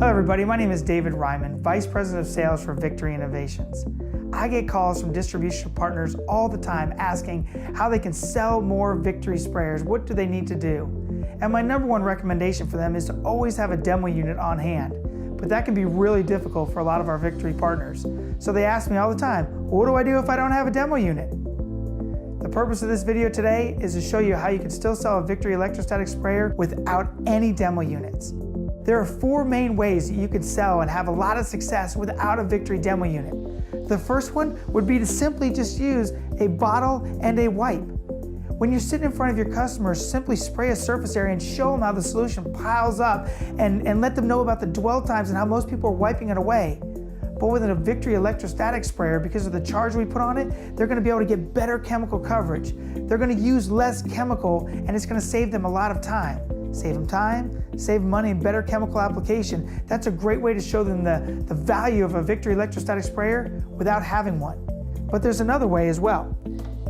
Hello everybody, my name is David Ryman, Vice President of Sales for Victory Innovations. I get calls from distribution partners all the time asking how they can sell more Victory sprayers. What do they need to do? And my number one recommendation for them is to always have a demo unit on hand. But that can be really difficult for a lot of our Victory partners. So they ask me all the time, what do I do if I don't have a demo unit? The purpose of this video today is to show you how you can still sell a Victory electrostatic sprayer without any demo units. There are four main ways that you can sell and have a lot of success without a Victory demo unit. The first one would be to simply just use a bottle and a wipe. When you're sitting in front of your customers, simply spray a surface area and show them how the solution piles up and let them know about the dwell times and how most people are wiping it away. But with a Victory electrostatic sprayer, because of the charge we put on it, they're gonna be able to get better chemical coverage. They're gonna use less chemical and it's gonna save them a lot of time. Save them time, save money, and better chemical application. That's a great way to show them the value of a Victory electrostatic sprayer without having one. But there's another way as well.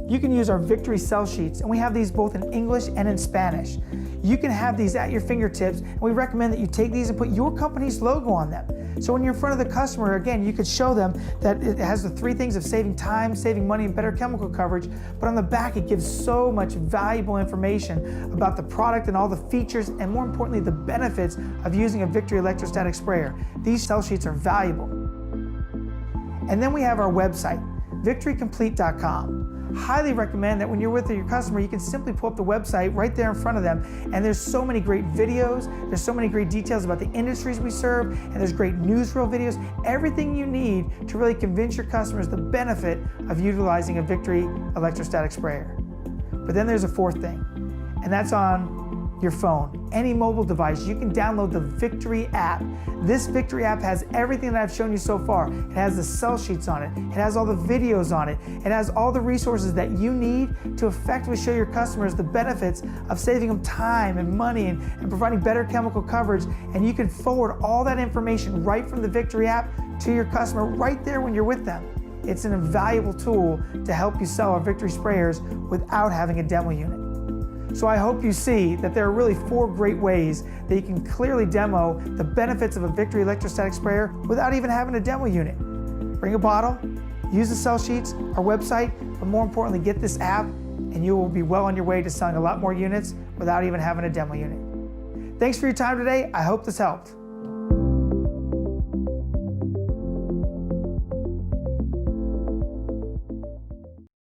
You can use our Victory sell sheets, and we have these both in English and in Spanish. You can have these at your fingertips, and we recommend that you take these and put your company's logo on them. So when you're in front of the customer, again, you could show them that it has the three things of saving time, saving money, and better chemical coverage, but on the back it gives so much valuable information about the product and all the features, and more importantly, the benefits of using a Victory electrostatic sprayer. These sell sheets are valuable. And then we have our website, victorycomplete.com. Highly recommend that when you're with your customer, you can simply pull up the website right there in front of them, and there's so many great videos, there's so many great details about the industries we serve, and there's great newsreel videos, everything you need to really convince your customers the benefit of utilizing a Victory electrostatic sprayer. But then there's a fourth thing, and that's on your phone. Any mobile device, you can download the Victory app. This Victory app has everything that I've shown you so far. It has the sell sheets on it. It has all the videos on it. It has all the resources that you need to effectively show your customers the benefits of saving them time and money and providing better chemical coverage. And you can forward all that information right from the Victory app to your customer right there when you're with them. It's an invaluable tool to help you sell our Victory sprayers without having a demo unit. So I hope you see that there are really four great ways that you can clearly demo the benefits of a Victory electrostatic sprayer without even having a demo unit. Bring a bottle, use the sell sheets, our website, but more importantly, get this app and you will be well on your way to selling a lot more units without even having a demo unit. Thanks for your time today. I hope this helped.